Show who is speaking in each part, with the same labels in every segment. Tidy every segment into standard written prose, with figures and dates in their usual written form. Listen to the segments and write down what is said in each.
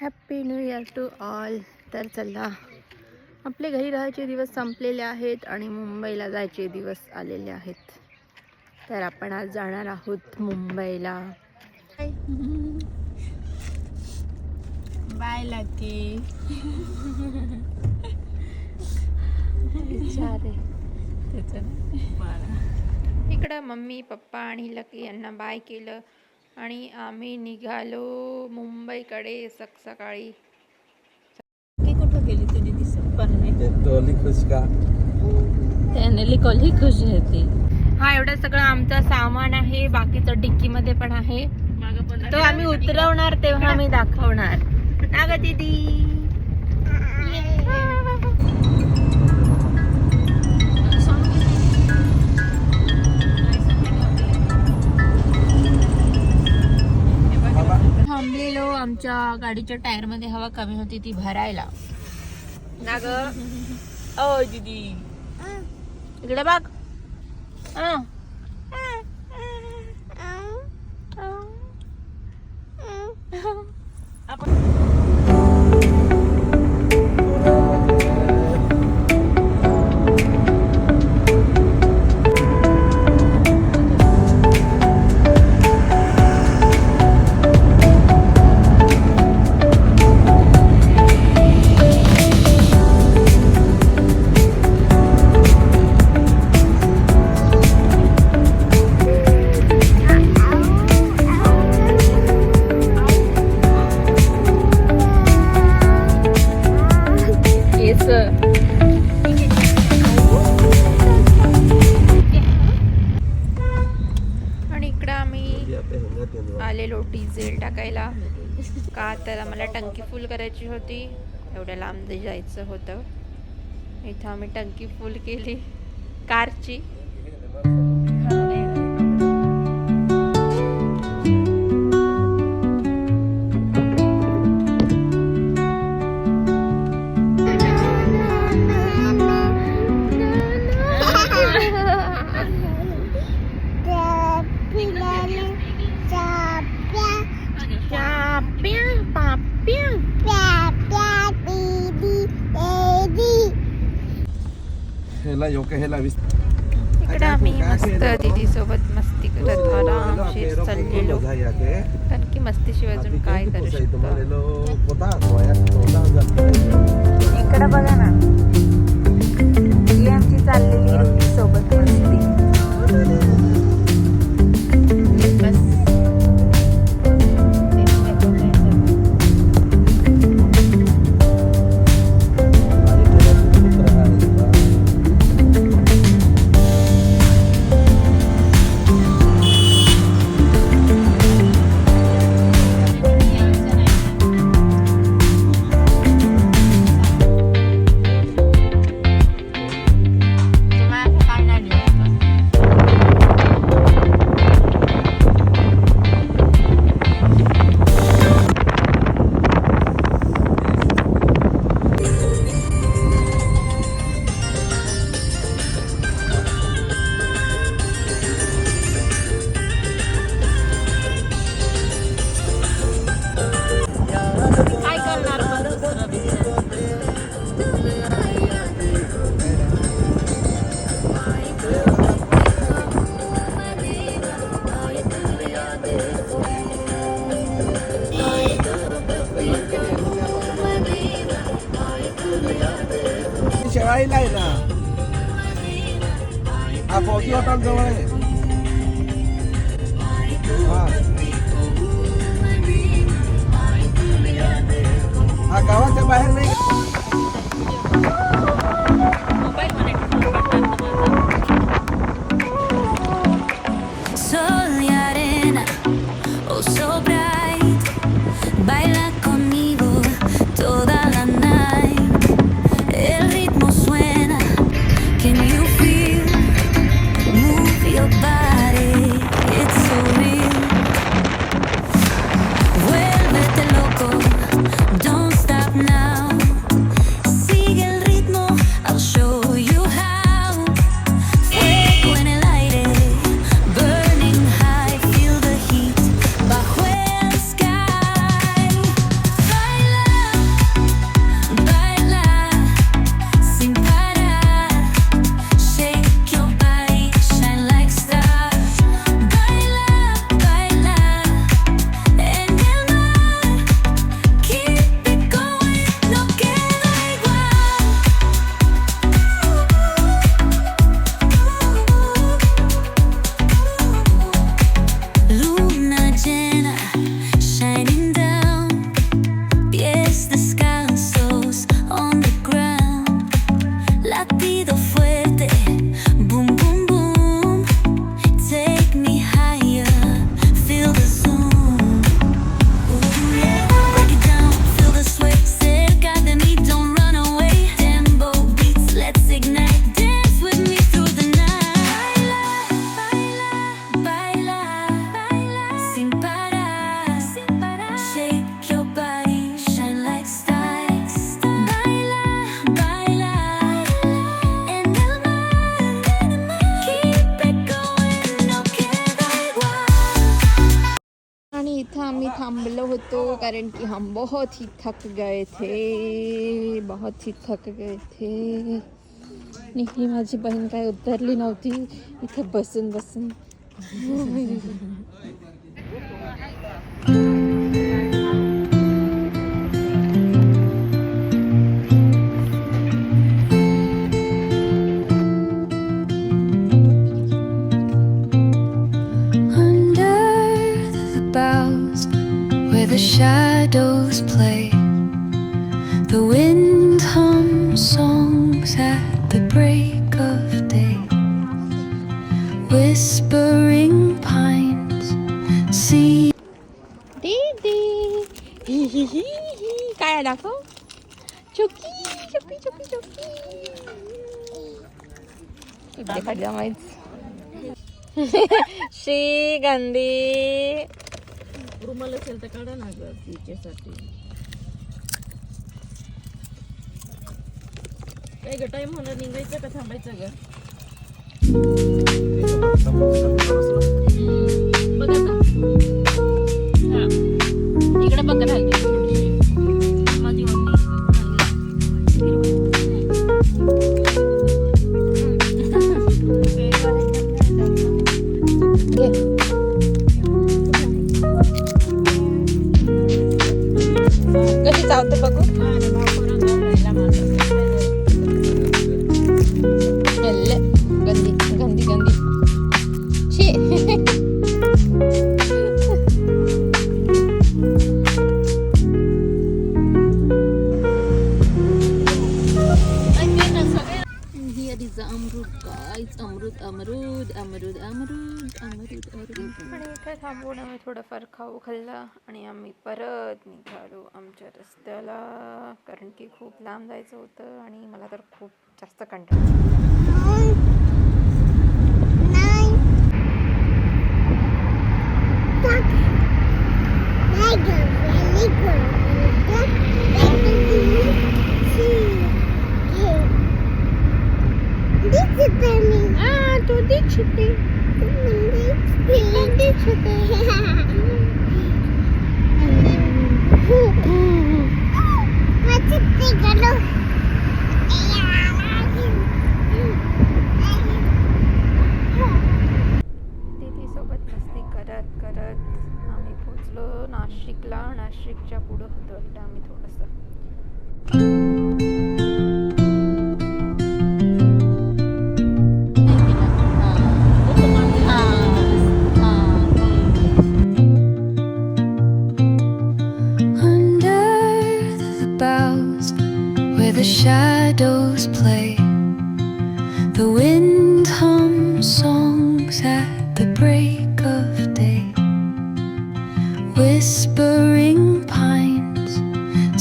Speaker 1: Happy new year to all. तर चला, आपले घरी राहायचे दिवस संपलेले आहेत आणि मुंबईला जायचे दिवस आलेले आहेत. तर आपण आज जाणार आहोत मुंबईला. Bye lucky. इकडं मम्मी पप्पा आणि लकी यांना बाय केलं आणि आम्ही निघालो मुंबईकडे सकाळी.
Speaker 2: ती कुठं गेली तुझी दिसत पण नाही.
Speaker 3: टोली खुश का
Speaker 2: त्याने कोली खुश होती.
Speaker 1: हा एवढं सगळं आमचं सामान आहे. बाकीचं डिक्की मध्ये पण आहे. तो आम्ही उतरवणार तेव्हा मी दाखवणार ना ग दीदी. थांबलेलो आमच्या गाडीच्या टायर मध्ये हवा कमी होती ती भरायला ना ग. ओ दीदी इकडे बघ. आणि इकडं आम्ही आलेलो डिझेल टाकायला का तर आम्हाला टंकी फुल करायची होती. एवढ्या लांब जायचं होतं. इथं आम्ही टंकी फुल केली कारची. इकडे आम्ही मस्त दीदी सोबत मस्ती करत आरामशीर चाललेलो. कारण की मस्तीशिवाय अजून काय करू शकतो. इकडे बघा ना, ही आमची चाललेली दीदी सोबत मस्ती. बस
Speaker 3: शेवाळीला आहे ना. हा फौजी हॉटेल जवळ आहे. हा गावाच्या बाहेर नाही.
Speaker 4: Sol y arena, oh so bright, baila conmigo toda la night. El ritmo suena, can you feel? Move your
Speaker 1: जातो कारण की हम बहुत ही थक गए थे, बहुत ही थक गए थे. निघली माझी बहीण काय उतरली नव्हती इथं बसून बसून.
Speaker 4: Under the boughs where the shadows play, the wind hums songs at the break of day. Whispering pines see.
Speaker 1: दीदी काय दाखव. चुकी चुकी चुकी चुकी. इकडे काढला माहित. श्रीगंधी
Speaker 2: रुमाल असेल तर काढा ना ग तिच्यासाठी. काय ग टाइम होणार निघायचं का थांबायचं ग? बघ आता. हा. इकडे बघ राहिली थोडीशी. माझी
Speaker 1: कशी चावते बघू. गंदी गंदी गंदी छी.
Speaker 2: Here is the अमरूद guys. अमरूद अमरूद अमरूद अमरूद अमरूद अमरूद.
Speaker 1: आणि इथे थांबून आम्ही थोडंफार खाऊ खाल्ला आणि आम्ही परत निघालो आमच्या रस्त्याला कारण की खूप लांब जायचं होतं आणि मला तर खूप जास्त कंटाळा. तू दिसते दीदीसोबत मस्ती करत करत आम्ही पोचलो नाशिकला. नाशिकच्या पुढं होतं वाटतं आम्ही थोडंसं.
Speaker 4: Under the boughs where the shadows play, the wind hums songs at the break of day. Whispering pines,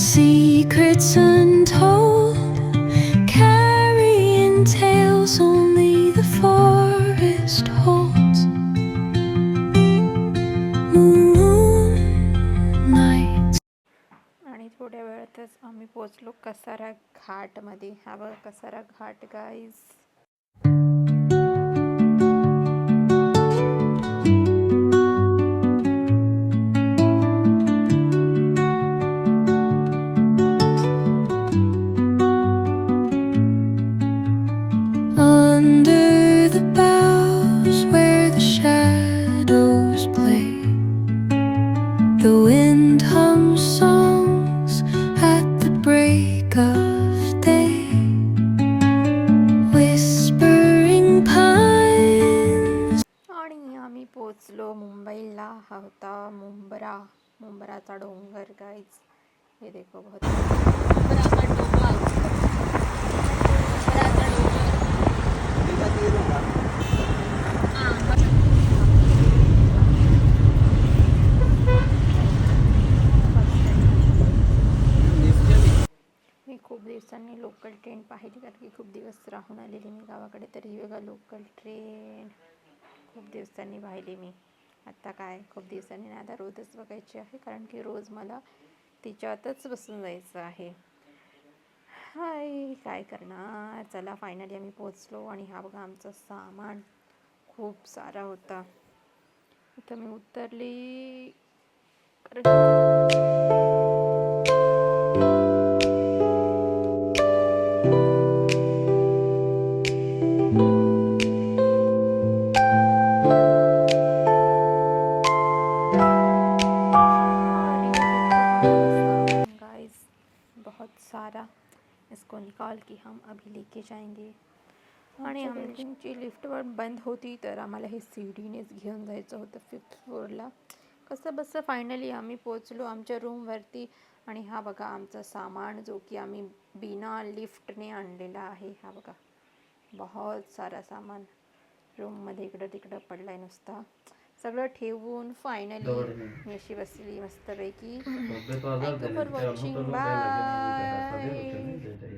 Speaker 4: secrets untold, carrying tales only the forest holds. Moonlight.
Speaker 1: आणि थोड्या वेळातच आम्ही पोचलो कसारा घाटमध्ये. हा बघा कसारा घाट guys.
Speaker 4: Under the boughs where the shadows play, the wind hums songs at the break of day. Whispering pines.
Speaker 1: आणि आम्ही पोचलो मुंबईला. हा होता मुंबराचा डोंगर गाईज. हे देखो बहुत मी खूप दिवसांनी लोकल ट्रेन पाहिली कारण की खूप दिवस राहून आलेली मी गावाकडे. तर ही बघा लोकल ट्रेन खूप दिवसांनी पाहिली मी. आत्ता काय खूप दिवसांनी नाही, आता रोजच बघायची आहे कारण की रोज मला तिच्यातच बसून जायचं आहे. हाय काय करणार. चला फायनली आम्ही पोचलो. आणि हा बघा आमचं सामान खूप सारा होता. इथं मी उतरली गाइस बहुत सारा इसको निकाल के हम अभी लेके जाएंगे. आणि आमची लिफ्ट बंद होती तर आम्हाला हे सीडीनेच घेऊन जायचं होतं 5th फ्लोअरला. कसं बसं फायनली आम्ही पोचलो आमच्या रूमवरती. आणि हा बघा आमचा सामान जो की आम्ही बिना लिफ्टने आणलेला आहे. हा बघा बहुत सारा सामान रूममध्ये इकडं तिकडं पडलाय नुसता. सगळं ठेवून फायनली मी अशी बसली मस्तपैकी. Thank you for watching. बाय.